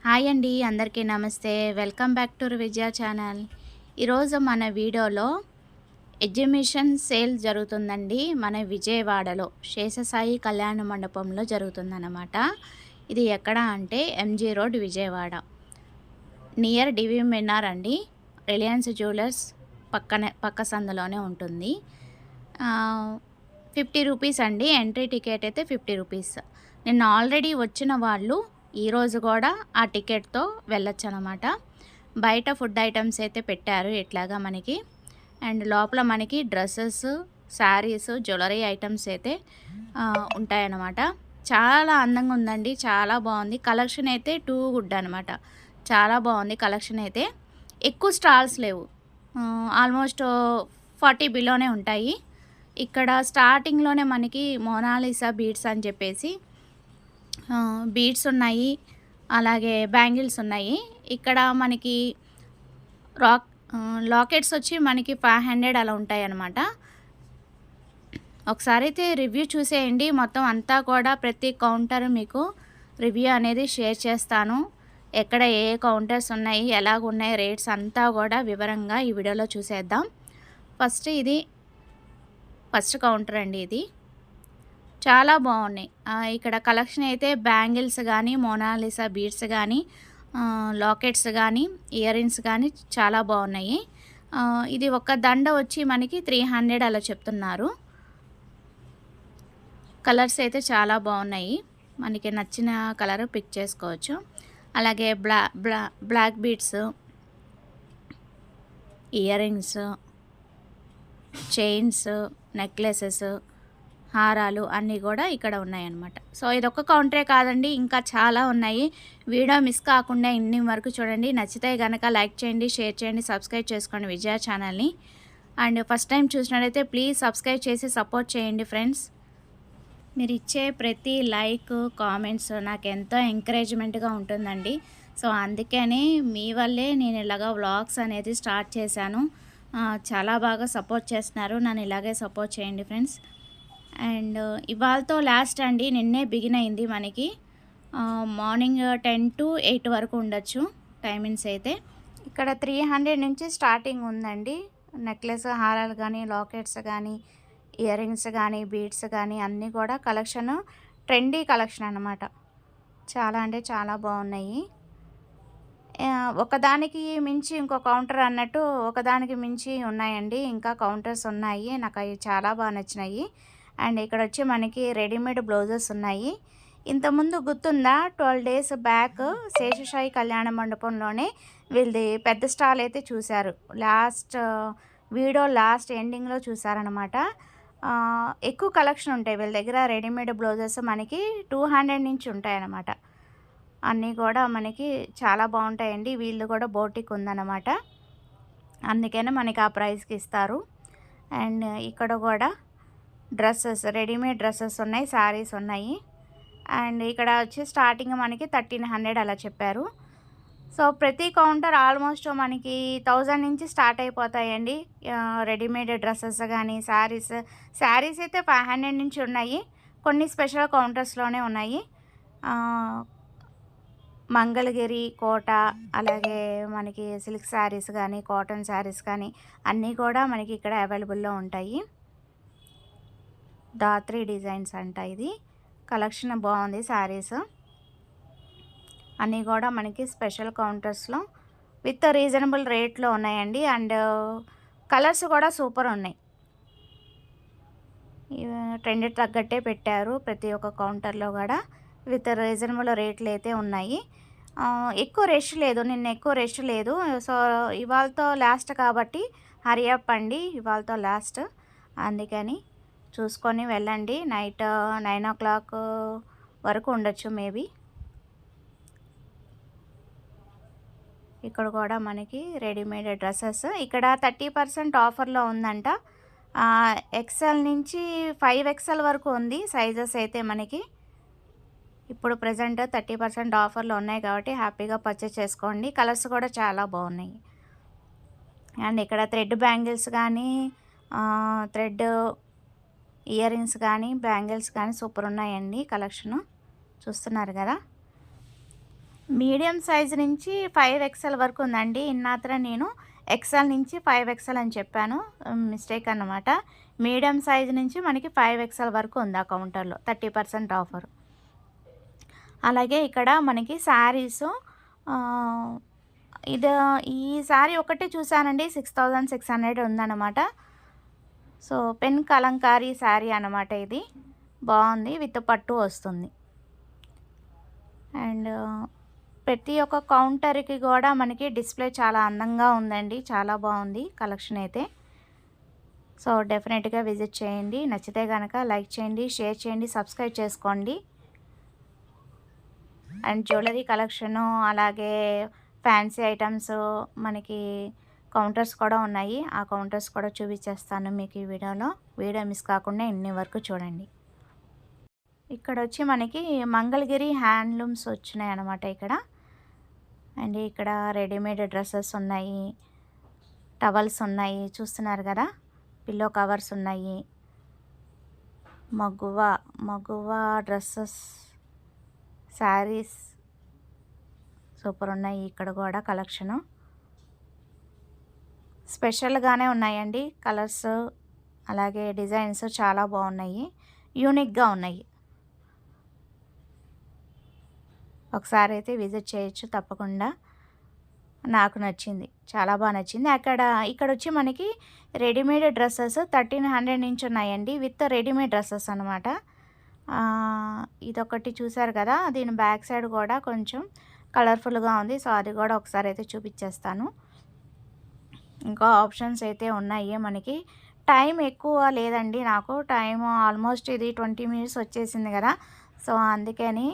Hi అండి, అందరికీ నమస్తే. Welcome back to Vijaya channel. ఈరోజు మన వీడియోలో ఎగ్జిబిషన్ సేల్ జరుగుతుందండి. మన విజయవాడలో శేషసాయి కళ్యాణ మండపంలో జరుగుతుందన్నమాట. ఇది ఎక్కడ అంటే ఎంజీ రోడ్ విజయవాడ, నియర్ డివి మిన్నార్ అండి. రిలయన్స్ జ్యువెలర్స్ పక్క సందులోనే ఉంటుంది. 50 రూపీస్ అండి. ఎంట్రీ టికెట్ అయితే 50 రూపీస్. నిన్న ఆల్రెడీ వచ్చిన వాళ్ళు ఈరోజు కూడా ఆ టికెట్తో వెళ్ళొచ్చు అనమాట. బయట ఫుడ్ ఐటమ్స్ అయితే పెట్టారు ఇట్లాగా మనకి. అండ్ లోపల మనకి డ్రెస్సెస్, శారీస్, జ్యువెలరీ ఐటమ్స్ అయితే ఉంటాయన్నమాట. చాలా అందంగా ఉందండి, చాలా బాగుంది. కలెక్షన్ అయితే టూ గుడ్ అనమాట. చాలా బాగుంది కలెక్షన్ అయితే. ఎక్కువ స్టాల్స్ లేవు, ఆల్మోస్ట్ 40 బిలోనే ఉంటాయి. ఇక్కడ స్టార్టింగ్లోనే మనకి మోనాలిసా బీడ్స్ అని చెప్పేసి బీడ్స్ ఉన్నాయి, అలాగే బ్యాంగిల్స్ ఉన్నాయి. ఇక్కడ మనకి లాకెట్స్ వచ్చి మనకి 500 అలా ఉంటాయి అన్నమాట. ఒకసారి అయితే రివ్యూ చూసేయండి. మొత్తం అంతా కూడా ప్రతి కౌంటర్ మీకు రివ్యూ అనేది షేర్ చేస్తాను. ఎక్కడ ఏ కౌంటర్స్ ఉన్నాయి, ఎలాగున్నాయి, రేట్స్ అంతా కూడా వివరంగా ఈ వీడియోలో చూసేద్దాం. ఫస్ట్ కౌంటర్ అండి ఇది. చాలా బాగున్నాయి. ఇక్కడ కలెక్షన్ అయితే బ్యాంగిల్స్ కానీ, మోనాలిసా బీడ్స్ కానీ, లాకెట్స్ కానీ, ఇయర్ రింగ్స్ కానీ చాలా బాగున్నాయి. ఇది ఒక దండ వచ్చి మనకి 300 అలా చెప్తున్నారు. కలర్స్ అయితే చాలా బాగున్నాయి. మనకి నచ్చిన కలర్ పిక్ చేసుకోవచ్చు. అలాగే black beads, earrings, chains, necklaces, హారాలు అన్నీ కూడా ఇక్కడ ఉన్నాయన్నమాట. సో ఇదొక్క కౌంటరే కాదండి, ఇంకా చాలా ఉన్నాయి. వీడియో మిస్ కాకుండా ఇన్ని వరకు చూడండి. నచ్చితే కనుక లైక్ చేయండి, షేర్ చేయండి, సబ్స్క్రైబ్ చేసుకోండి విజయ ఛానల్ని. అండ్ ఫస్ట్ టైం చూసినట్లయితే ప్లీజ్ సబ్స్క్రైబ్ చేసి సపోర్ట్ చేయండి ఫ్రెండ్స్. మీరు ఇచ్చే ప్రతి లైక్, కామెంట్స్ నాకు ఎంతో ఎంకరేజ్మెంట్గా ఉంటుందండి. సో అందుకని మీ వల్లే నేను ఇలాగా వ్లాగ్స్ అనేది స్టార్ట్ చేశాను. చాలా బాగా సపోర్ట్ చేస్తున్నారు. నన్ను ఇలాగే సపోర్ట్ చేయండి ఫ్రెండ్స్. అండ్ ఇవాళతో లాస్ట్ అండి, నిన్నే బిగిన్ అయింది మనకి. మార్నింగ్ 10 to 8 వరకు ఉండొచ్చు టైమింగ్స్ అయితే. ఇక్కడ 300 నుంచి స్టార్టింగ్ ఉందండి. నెక్లెస్, హారాలు కానీ, లాకెట్స్ కానీ, ఇయర్ రింగ్స్ కానీ, బీడ్స్ కానీ అన్నీ కూడా కలెక్షన్ ట్రెండీ కలెక్షన్ అన్నమాట. చాలా అంటే చాలా బాగున్నాయి. ఒకదానికి మించి ఇంకో కౌంటర్ అన్నట్టు ఒకదానికి మించి ఉన్నాయండి. ఇంకా కౌంటర్స్ ఉన్నాయి. నాకు అవి చాలా బాగా నచ్చినాయి. అండ్ ఇక్కడ వచ్చి మనకి రెడీమేడ్ బ్లౌజెస్ ఉన్నాయి. ఇంతకుముందు గుర్తుందా, 12 days బ్యాక్ శేషసాయి కళ్యాణ మండపంలోనే వీళ్ళది పెద్ద స్టాల్ అయితే చూశారు. వీడియో లాస్ట్ ఎండింగ్లో చూసారనమాట. ఎక్కువ కలెక్షన్ ఉంటాయి వీళ్ళ దగ్గర. రెడీమేడ్ బ్లౌజెస్ మనకి 200 నుంచి ఉంటాయన్నమాట. అన్నీ కూడా మనకి చాలా బాగుంటాయండి. వీళ్ళు కూడా బోటిక్ ఉందన్నమాట, అందుకనే మనకి ఆ ప్రైస్కి ఇస్తారు. అండ్ ఇక్కడ కూడా డ్రెస్సెస్, రెడీమేడ్ డ్రెస్సెస్ ఉన్నాయి, శారీస్ ఉన్నాయి. అండ్ ఇక్కడ వచ్చి స్టార్టింగ్ మనకి 1300 అలా చెప్పారు. సో ప్రతి కౌంటర్ ఆల్మోస్ట్ మనకి 1000 నుంచి స్టార్ట్ అయిపోతాయండి. రెడీమేడ్ డ్రెస్సెస్ కానీ, శారీస్ అయితే 500 నుంచి ఉన్నాయి. కొన్ని స్పెషల్ కౌంటర్స్లోనే ఉన్నాయి. మంగళగిరి, కోట, అలాగే మనకి సిల్క్ శారీస్ కానీ, కాటన్ శారీస్ కానీ అన్నీ కూడా మనకి ఇక్కడ అవైలబుల్లో ఉంటాయి. దాత్రి డిజైన్స్ అంట ఇది. కలెక్షన్ బాగుంది. శారీస్ అన్నీ కూడా మనకి స్పెషల్ కౌంటర్స్లో విత్ రీజనబుల్ రేట్లో ఉన్నాయండి. అండ్ కలర్స్ కూడా సూపర్ ఉన్నాయి. ట్రెండ్ తగ్గట్టే పెట్టారు ప్రతి ఒక్క కౌంటర్లో కూడా. విత్ రీజనబుల్ రేట్లు అయితే ఉన్నాయి. ఎక్కువ రష్ లేదు, నిన్న ఎక్కువ రష్ లేదు. సో ఇవాళతో లాస్ట్ కాబట్టి హరియప్ అండి, ఇవాళతో లాస్ట్. అందుకని చూసుకొని వెళ్ళండి. నైట్ 9 o'clock వరకు ఉండొచ్చు మేబీ. ఇక్కడ కూడా మనకి రెడీమేడ్ డ్రెస్సెస్ ఇక్కడ 30% ఆఫర్లో ఉందంట. ఎక్సెల్ నుంచి 5XL వరకు ఉంది సైజెస్ అయితే మనకి. ఇప్పుడు ప్రజెంట్ 30% ఆఫర్లో ఉన్నాయి కాబట్టి హ్యాపీగా పర్చేస్ చేసుకోండి. కలర్స్ కూడా చాలా బాగున్నాయి. అండ్ ఇక్కడ థ్రెడ్ బ్యాంగిల్స్ కానీ, థ్రెడ్ ఇయర్ రింగ్స్ కానీ, బ్యాంగిల్స్ కానీ సూపర్ ఉన్నాయండి. కలెక్షను చూస్తున్నారు కదా. మీడియం సైజ్ నుంచి 5 ఎక్స్ఎల్ వరకు ఉందండి. ఇన్నాత్ర నేను ఎక్స్ఎల్ నుంచి 5 ఎక్స్ఎల్ అని చెప్పాను. మిస్టేక్ అన్నమాట. మీడియం సైజ్ నుంచి మనకి 5 ఎక్స్ఎల్ వరకు ఉంది ఆ కౌంటర్‌లో 30% ఆఫర్. అలాగే ఇక్కడ మనకి శారీసు ఆహ్, ఇది ఈ శారీ ఒకటే చూసానండి 6600 ఉందన్నమాట. సో, పెన్ కలంకారీ శారీ అన్నమాట ఇది. బావుంది. విత్ పట్టు వస్తుంది. అండ్ ప్రతి ఒక్క కౌంటర్‌కి గూడా మనకి డిస్‌ప్లే చాలా అందంగా ఉందండి. చాలా బావుంది కలెక్షన్ అయితే. సో, డెఫినెట్‌గా విజిట్ చేయండి. నచ్చితే గనక లైక్ చేయండి, షేర్ చేయండి, సబ్స్క్రైబ్ చేసుకోండి. అండ్ జ్యువెలరీ కలెక్షను, అలాగే ఫ్యాన్సీ ఐటమ్స్ మనకి కౌంటర్స్ కూడా ఉన్నాయి. ఆ కౌంటర్స్ కూడా చూపించేస్తాను మీకు ఈ వీడియోలో. వీడియో మిస్ కాకుండా ఎండింగ్ వరకు చూడండి. ఇక్కడొచ్చి మనకి మంగళగిరి హ్యాండ్లూమ్స్ వచ్చినాయన్నమాట ఇక్కడ. అండ్ ఇక్కడ రెడీమేడ్ డ్రెస్సెస్ ఉన్నాయి, టవల్స్ ఉన్నాయి చూస్తున్నారు కదా, పిల్లో కవర్స్ ఉన్నాయి, మగువ డ్రెస్సెస్, శారీస్ సూపర్ ఉన్నాయి. ఇక్కడ కూడా కలెక్షను స్పెషల్గానే ఉన్నాయండి. కలర్స్ అలాగే డిజైన్స్ చాలా బాగున్నాయి, యూనిక్గా ఉన్నాయి. ఒకసారి అయితే విజిట్ చేయొచ్చు తప్పకుండా. నాకు నచ్చింది, చాలా బాగా నచ్చింది. ఇక్కడ వచ్చి మనకి రెడీమేడ్ డ్రెస్సెస్ 1300 నుంచి ఉన్నాయండి, విత్ రెడీమేడ్ డ్రెస్సెస్ అనమాట. ఇదొకటి చూసారు కదా, దీని బ్యాక్ సైడ్ కూడా కొంచెం కలర్ఫుల్గా ఉంది. సో అది కూడా ఒకసారి అయితే చూపించేస్తాను. ఇంకా ఆప్షన్స్ అయితే ఉన్నాయి మనకి. టైం ఎక్కువ లేదండి నాకు, టైం ఆల్మోస్ట్ ఇది 20 మినిట్స్ వచ్చేసింది కదా. సో అందుకని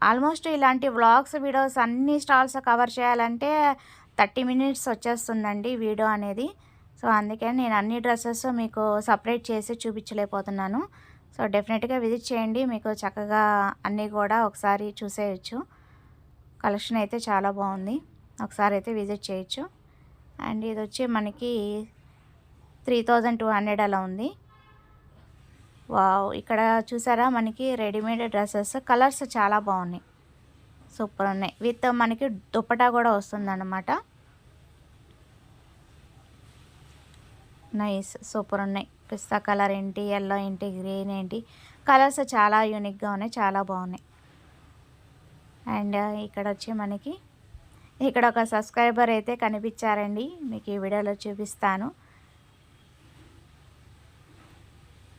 ఆల్మోస్ట్ ఇలాంటి వ్లాగ్స్ వీడియోస్ అన్ని స్టాల్స్ కవర్ చేయాలంటే 30 మినిట్స్ వచ్చేస్తుందండి వీడియో అనేది. సో అందుకని నేను అన్ని డ్రెస్సెస్ మీకు సపరేట్ చేసి చూపించలేకపోతున్నాను. సో డెఫినెట్గా విజిట్ చేయండి, మీకు చక్కగా అన్నీ కూడా ఒకసారి చూసేయచ్చు. కలెక్షన్ అయితే చాలా బాగుంది, ఒకసారి అయితే విజిట్ చేయొచ్చు. అండ్ ఇది వచ్చి మనకి 3200 అలా ఉంది. వావ్, ఇక్కడ చూసారా మనకి రెడీమేడ్ డ్రెస్సెస్ కలర్స్ చాలా బాగున్నాయి, సూపర్ ఉన్నాయి. విత్ మనకి దుపట్టా కూడా వస్తుందన్నమాట. నైస్, సూపర్ ఉన్నాయి. పిస్తా కలర్ ఏంటి, ఎల్లో ఏంటి, గ్రీన్ ఏంటి, కలర్స్ చాలా యూనిక్గా ఉన్నాయి, చాలా బాగున్నాయి. అండ్ ఇక్కడ వచ్చి మనకి ఇక్కడ ఒక సబ్స్క్రైబర్ అయితే కనిపించారండి, మీకు ఈ వీడియోలో చూపిస్తాను.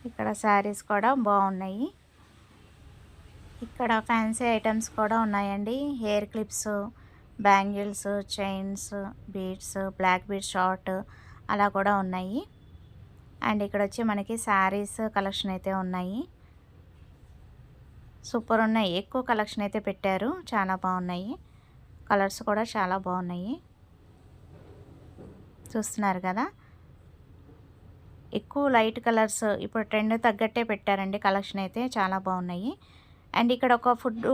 ఇక్కడ శారీస్ కూడా బాగున్నాయి. ఇక్కడ ఫ్యాన్సీ ఐటమ్స్ కూడా ఉన్నాయండి. Hair clips, bangles, chains, beads, black beads short అలా కూడా ఉన్నాయి. అండ్ ఇక్కడ వచ్చి మనకి శారీస్ కలెక్షన్ అయితే ఉన్నాయి, సూపర్ ఉన్నాయి. ఎక్కువ కలెక్షన్ అయితే పెట్టారు, చాలా బాగున్నాయి. కలర్స్ కూడా చాలా బాగున్నాయి, చూస్తున్నారు కదా. ఎక్కువ లైట్ కలర్స్ ఇప్పుడు ట్రెండ్ తగ్గట్టే పెట్టారండి, కలెక్షన్ అయితే చాలా బాగున్నాయి. అండ్ ఇక్కడ ఒక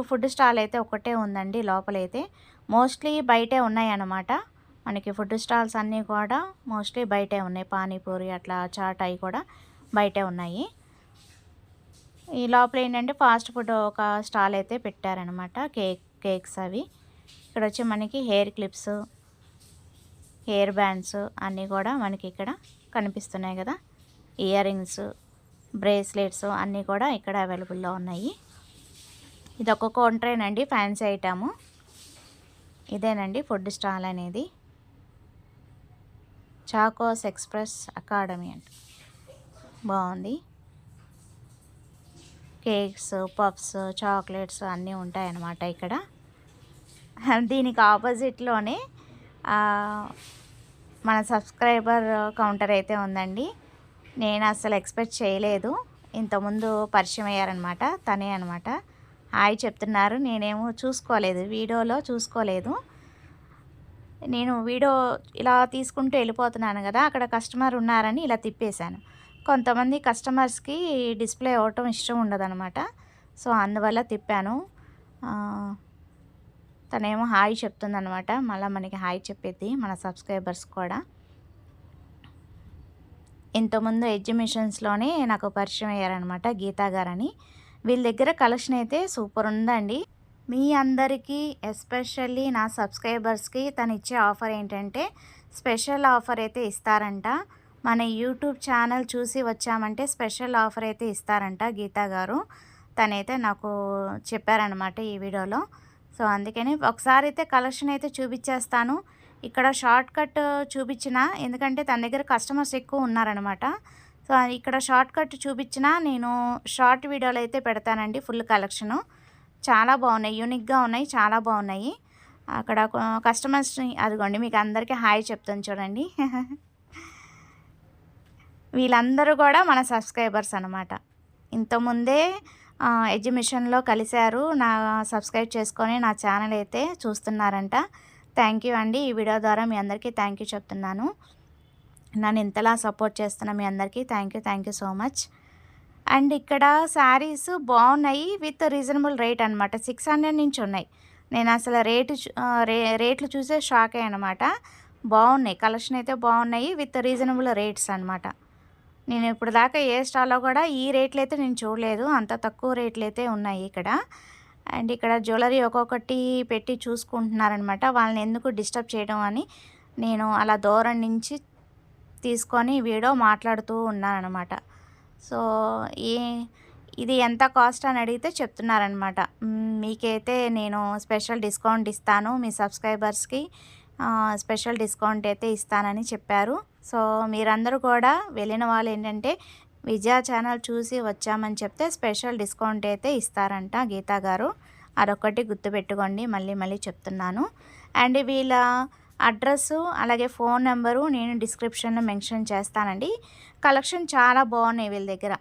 ఫుడ్ స్టాల్ అయితే ఒకటే ఉందండి లోపలైతే. మోస్ట్లీ బయటే ఉన్నాయి అన్నమాట. మనకి ఫుడ్ స్టాల్స్ అన్నీ కూడా మోస్ట్లీ బయటే ఉన్నాయి. పానీపూరి అట్లా చాట్ అవి కూడా బయటే ఉన్నాయి. ఈ లోపల ఏంటంటే ఫాస్ట్ ఫుడ్ ఒక స్టాల్ అయితే పెట్టారనమాట, కేక్స్ అవి. ఇక్కడ వచ్చి మనకి హెయిర్ క్లిప్స్, హెయిర్ బ్యాండ్స్ అన్నీ కూడా మనకి ఇక్కడ కనిపిస్తున్నాయి కదా. ఇయర్ రింగ్స్, బ్రేస్లెట్స్ అన్నీ కూడా ఇక్కడ అవైలబుల్లో ఉన్నాయి. ఇది ఒక కౌంటరేనండి, ఫ్యాన్సీ ఐటము ఇదేనండి ఫుడ్ స్టాల్ అనేది. చాకోస్ ఎక్స్ప్రెస్ అకాడమీ అంట, బాగుంది. కేక్స్, పఫ్స్, చాక్లెట్స్ అన్నీ ఉంటాయన్నమాట ఇక్కడ. దీనికి ఆపోజిట్లోనే మన సబ్స్క్రైబర్ కౌంటర్ అయితే ఉందండి. నేను అసలు ఎక్స్పెక్ట్ చేయలేదు, ఇంతకుముందు పరిచయం అయ్యారనమాట, తనే అనమాట. హాయ్ చెప్తున్నారు, నేనేమో చూసుకోలేదు, వీడియోలో చూసుకోలేదు. నేను వీడియో ఇలా తీసుకుంటూ వెళ్ళిపోతున్నాను కదా, అక్కడ కస్టమర్ ఉన్నారని ఇలా తిప్పేశాను. కొంతమంది కస్టమర్స్కి డిస్ప్లే అవ్వటం ఇష్టం ఉండదన్నమాట, సో అందువల్ల తిప్పాను. తనేమో హాయ్ చెప్తుందనమాట, మళ్ళీ మనకి హాయ్ చెప్పేది మన సబ్స్క్రైబర్స్ కూడా. ఇంతకుముందు ఎగ్జిబిషన్స్లోనే నాకు పరిచయం అయ్యారనమాట, గీతా గారని. వీళ్ళ దగ్గర కలెక్షన్ అయితే సూపర్ ఉందండి. మీ అందరికీ ఎస్పెషల్లీ నా సబ్స్క్రైబర్స్కి తను ఇచ్చే ఆఫర్ ఏంటంటే స్పెషల్ ఆఫర్ అయితే ఇస్తారంట. మన యూట్యూబ్ ఛానల్ చూసి వచ్చామంటే స్పెషల్ ఆఫర్ అయితే ఇస్తారంట గీతా గారు. తనైతే నాకు చెప్పారనమాట ఈ వీడియోలో. సో అందుకని ఒకసారి అయితే కలెక్షన్ అయితే చూపించేస్తాను. ఇక్కడ షార్ట్ కట్ చూపించిన, ఎందుకంటే తన దగ్గర కస్టమర్స్ ఎక్కువ ఉన్నారనమాట. సో ఇక్కడ షార్ట్ కట్ చూపించిన నేను షార్ట్ వీడియోలు అయితే పెడతానండి. ఫుల్ కలెక్షను చాలా బాగున్నాయి, యూనిక్గా ఉన్నాయి, చాలా బాగున్నాయి. అక్కడ కస్టమర్స్ని అదిగోండి, మీకు అందరికీ హాయ్ చెప్తాను చూడండి. వీళ్ళందరూ కూడా మన సబ్స్క్రైబర్స్ అనమాట. ఇంతకుముందే ఎగ్జిబిషన్లో కలిశారు, నా సబ్స్క్రైబ్ చేసుకొని నా ఛానల్ అయితే చూస్తున్నారంట. థ్యాంక్ యూ అండి. ఈ వీడియో ద్వారా మీ అందరికీ థ్యాంక్ యూ చెప్తున్నాను. నన్ను ఇంతలా సపోర్ట్ చేస్తున్న మీ అందరికీ thank you so much. And ఇక్కడ శారీస్ బాగున్నాయి విత్ రీజనబుల్ రేట్ అనమాట. 600 నుంచి ఉన్నాయి. నేను అసలు రేట్లు చూసే షాక్ అయ్యాను అనమాట. బాగున్నాయి, కలెక్షన్ అయితే బాగున్నాయి విత్ రీజనబుల్ రేట్స్ అనమాట. నేను ఇప్పుడు దాకా ఏ స్టాల్లో కూడా ఈ రేట్లు అయితే నేను చూడలేదు, అంత తక్కువ రేట్లు అయితే ఉన్నాయి ఇక్కడ. అండ్ ఇక్కడ జ్యువెలరీ ఒక్కొక్కటి పెట్టి చూసుకుంటున్నారనమాట. వాళ్ళని ఎందుకు డిస్టర్బ్ చేయడం అని నేను అలా దూరం నుంచి తీసుకొని వీడియో మాట్లాడుతూ ఉన్నానమాట. సో ఇది ఎంత కాస్ట్ అని అడిగితే చెప్తున్నారనమాట. మీకైతే నేను స్పెషల్ డిస్కౌంట్ ఇస్తాను, మీ సబ్స్క్రైబర్స్కి స్పెషల్ డిస్కౌంట్ అయితే ఇస్తానని చెప్పారు. సో మీరందరూ కూడా వెళ్ళిన వాళ్ళు ఏంటంటే విజయ ఛానల్ చూసి వచ్చామని చెప్తే స్పెషల్ డిస్కౌంట్ అయితే ఇస్తారంట గీతా గారు. అదొక్కటి గుర్తుపెట్టుకోండి, మళ్ళీ చెప్తున్నాను. అండ్ వీళ్ళ అడ్రస్సు అలాగే ఫోన్ నెంబరు నేను డిస్క్రిప్షన్లో మెన్షన్ చేస్తానండి. కలెక్షన్ చాలా బాగున్నాయి వీళ్ళ దగ్గర,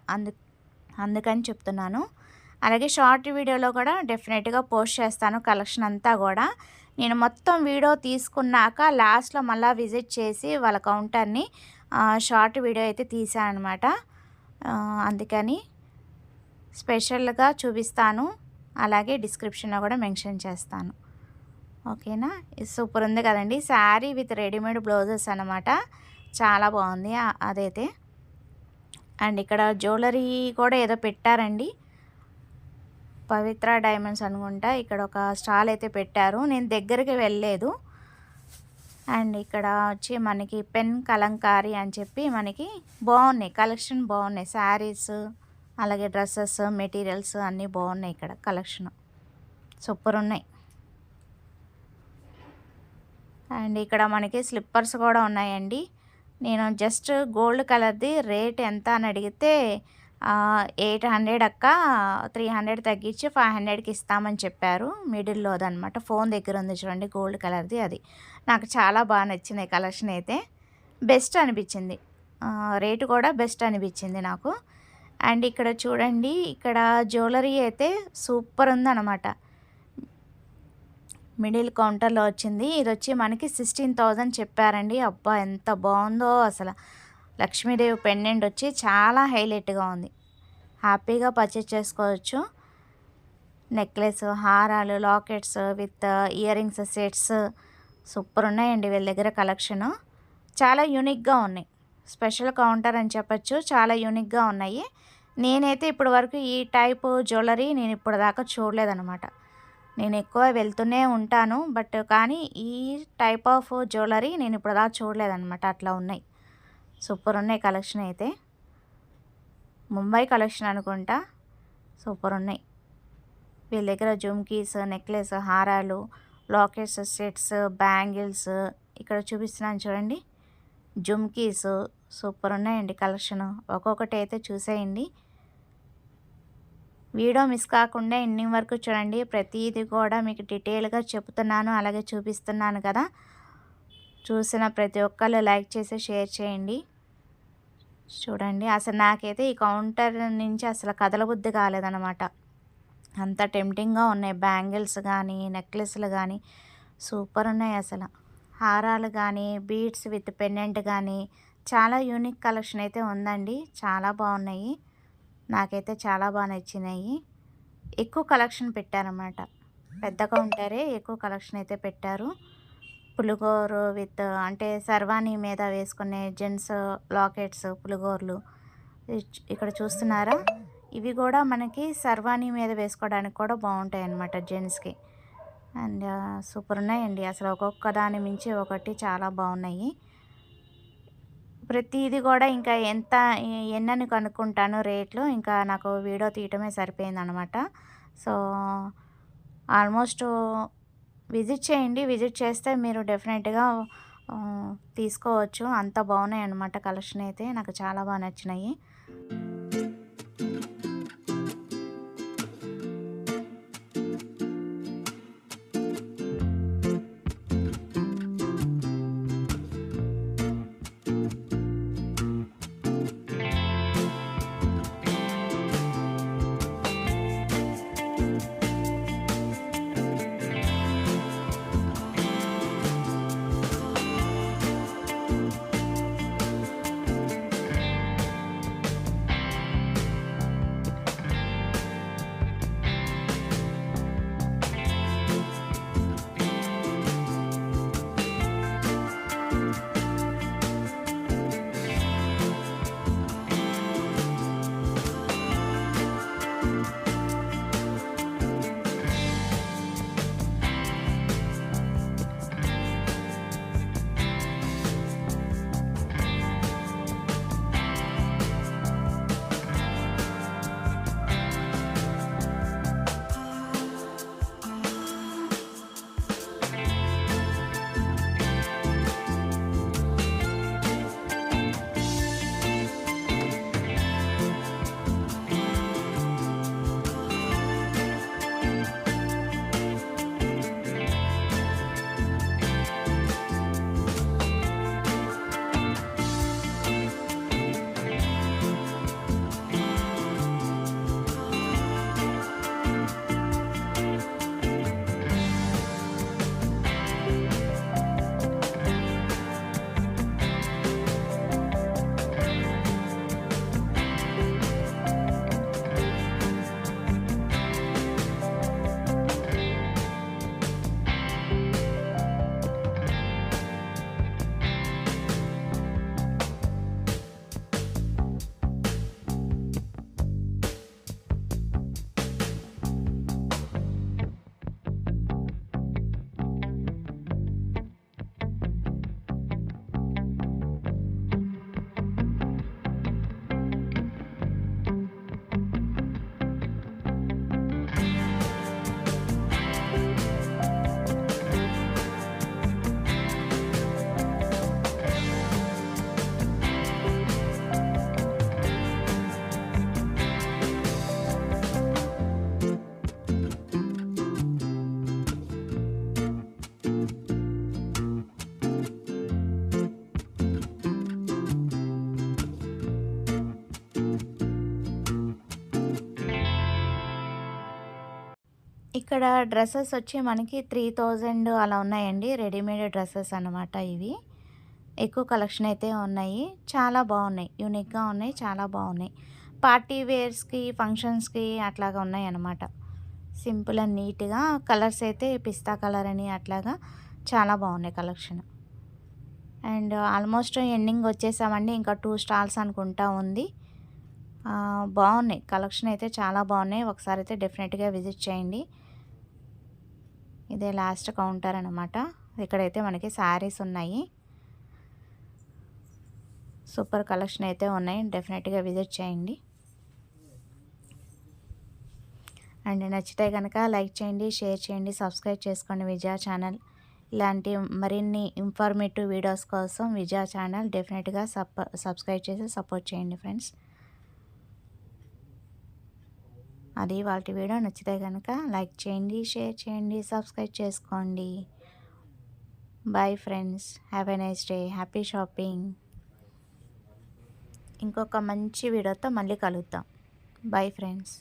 అందుకని చెప్తున్నాను. అలాగే షార్ట్ వీడియోలో కూడా డెఫినెట్గా పోస్ట్ చేస్తాను కలెక్షన్ అంతా కూడా. నేను మొత్తం వీడియో తీసుకున్నాక లాస్ట్లో మళ్ళీ విజిట్ చేసి వాళ్ళ కౌంటర్ని షార్ట్ వీడియో అయితే తీసాను అనమాట. అందుకని స్పెషల్గా చూపిస్తాను, అలాగే డిస్క్రిప్షన్లో కూడా మెన్షన్ చేస్తాను. ఓకేనా? ఇది సూపర్ ఉంది కదండి. శారీ విత్ రెడీమేడ్ బ్లౌజెస్ అనమాట, చాలా బాగుంది అదైతే. అండ్ ఇక్కడ జ్యువెలరీ కూడా ఏదో పెట్టారండి, పవిత్ర డైమండ్స్ అనుకుంటా. ఇక్కడ ఒక స్టాల్ అయితే పెట్టారు, నేను దగ్గరికి వెళ్ళలేదు. అండ్ ఇక్కడ వచ్చి మనకి పెన్ కలంకారీ అని చెప్పి మనకి బాగున్నాయి, కలెక్షన్ బాగున్నాయి. శారీస్ అలాగే డ్రెస్సెస్ మెటీరియల్స్ అన్నీ బాగున్నాయి. ఇక్కడ కలెక్షన్ సూపర్ ఉన్నాయి. అండ్ ఇక్కడ మనకి స్లిప్పర్స్ కూడా ఉన్నాయండి. నేను జస్ట్ గోల్డ్ కలర్ది రేట్ ఎంత అని అడిగితే 800 అక్క, 300 తగ్గించి 500కి ఇస్తామని చెప్పారు. మిడిల్లోదనమాట, ఫోన్ దగ్గర ఉంది చూడండి గోల్డ్ కలర్ది. అది నాకు చాలా బాగా నచ్చింది కలెక్షన్ అయితే, బెస్ట్ అనిపించింది. రేటు కూడా బెస్ట్ అనిపించింది నాకు. అండ్ ఇక్కడ చూడండి, ఇక్కడ జ్యువెలరీ అయితే సూపర్ ఉందన్నమాట. మిడిల్ కౌంటర్లో వచ్చింది. ఇది వచ్చి మనకి 16,000 చెప్పారండి. అబ్బా ఎంత బాగుందో అసలు. లక్ష్మీదేవి పెండెంట్ వచ్చి చాలా హైలైట్గా ఉంది, హ్యాపీగా పర్చేస్ చేసుకోవచ్చు. నెక్లెస్, హారాలు, lockets with ear rings sets super ఉన్నాయండి వీళ్ళ దగ్గర. కలెక్షన్ చాలా యూనిక్గా ఉన్నాయి, స్పెషల్ కౌంటర్ అని చెప్పచ్చు, చాలా యూనిక్గా ఉన్నాయి. నేనైతే ఇప్పటి వరకు ఈ టైపు జ్యువెలరీ నేను ఇప్పుడు దాకా చూడలేదన్నమాట. నేను ఎక్కువ వెళ్తూనే ఉంటాను, బట్ కానీ ఈ టైప్ ఆఫ్ జ్యువెలరీ నేను ఇప్పుడు దాకా చూడలేదన్నమాట. అట్లా ఉన్నాయి, సూపర్ ఉన్నాయి కలెక్షన్ అయితే. ముంబై కలెక్షన్ అనుకుంటా, సూపర్ ఉన్నాయి వీళ్ళ దగ్గర. జుమ్కీస్, నెక్లెస్, హారాలు, లాకెట్స్, సెట్స్, బ్యాంగిల్స్ ఇక్కడ చూపిస్తున్నాను చూడండి. జుమ్కీస్ సూపర్ ఉన్నాయండి కలెక్షన్. ఒక్కొక్కటి అయితే చూసేయండి, వీడియో మిస్ కాకుండా ఇన్ని వరకు చూడండి. ప్రతిదీ కూడా మీకు డీటెయిల్గా చెప్తున్నాను, అలాగే చూపిస్తున్నాను కదా. చూసిన ప్రతి ఒక్కళ్ళు లైక్ చేసి షేర్ చేయండి. చూడండి, అసలు నాకైతే ఈ కౌంటర్ నుంచి అసలు కదలబుద్ధి కాలేదన్నమాట, అంత టెంప్టింగ్గా ఉన్నాయి. బ్యాంగిల్స్ కానీ నెక్లెస్లు కానీ సూపర్ ఉన్నాయి అసలు. హారాలు కానీ బీడ్స్ విత్ పెండెంట్ కానీ చాలా యూనిక్ కలెక్షన్ అయితే ఉందండి, చాలా బాగున్నాయి. నాకైతే చాలా బాగా నచ్చినాయి. ఎక్కువ కలెక్షన్ పెట్టారన్నమాట, పెద్ద కౌంటరే ఎక్కువ కలెక్షన్ అయితే పెట్టారు. పులిగోరు విత్ అంటే సర్వాణి మీద వేసుకునే జెంట్స్ లాకెట్స్, పులిగోర్లు ఇక్కడ చూస్తున్నారా. ఇవి కూడా మనకి సర్వాణి మీద వేసుకోవడానికి కూడా బాగుంటాయి అన్నమాట జెంట్స్కి. అండ్ సూపర్ ఉన్నాయండి అసలు, ఒక్కొక్క దాని మించి ఒకటి చాలా బాగున్నాయి. ప్రతిది కూడా ఇంకా ఎన్నని కనుక్కుంటాను రేట్లు, ఇంకా నాకు వీడియో తీయటమే సరిపోయిందనమాట. సో ఆల్మోస్ట్ విజిట్ చేయండి. విజిట్ చేస్తే మీరు డెఫినెట్గా తీసుకోవచ్చు. అంత బాగున్నాయి అన్నమాట. కలెక్షన్ అయితే నాకు చాలా బాగా నచ్చినాయి. ఇక్కడ డ్రెస్సెస్ వచ్చి మనకి 3000 అలా ఉన్నాయండి. రెడీమేడ్ డ్రెస్సెస్ అన్నమాట ఇవి. ఎక్కువ కలెక్షన్ అయితే ఉన్నాయి. చాలా బాగున్నాయి. యూనిక్గా ఉన్నాయి. చాలా బాగున్నాయి. పార్టీ వేర్స్కి, ఫంక్షన్స్కి అట్లాగా ఉన్నాయి అన్నమాట. సింపుల్ అండ్ నీట్గా. కలర్స్ అయితే పిస్తా కలర్ అని అట్లాగా చాలా బాగున్నాయి కలెక్షన్. అండ్ ఆల్మోస్ట్ ఎండింగ్ వచ్చేసామండి. ఇంకా 2 స్టాల్స్ అనుకుంటా ఉంది. బాగున్నాయి కలెక్షన్ అయితే, చాలా బాగున్నాయి. ఒకసారి అయితే డెఫినెట్గా విజిట్ చేయండి. ఇదే లాస్ట్ కౌంటర్ అనమాట. ఇక్కడైతే మనకి శారీస్ ఉన్నాయి. సూపర్ కలెక్షన్ అయితే ఉన్నాయి. డెఫినెట్గా విజిట్ చేయండి. అండ్ నచ్చితే కనుక లైక్ చేయండి, షేర్ చేయండి, సబ్స్క్రైబ్ చేసుకోండి విజయ ఛానల్. ఇలాంటి మరిన్ని ఇన్ఫర్మేటివ్ వీడియోస్ కోసం విజయ ఛానల్ డెఫినెట్గా సబ్స్క్రైబ్ చేసి సపోర్ట్ చేయండి ఫ్రెండ్స్. అది వాళ్ళ వీడియో. నచ్చితే కనుక లైక్ చేయండి, షేర్ చేయండి, సబ్స్క్రైబ్ చేసుకోండి. Bye friends, have a nice day, happy shopping. ఇంకొక మంచి వీడియోతో మళ్ళీ కలుద్దాం. Bye friends.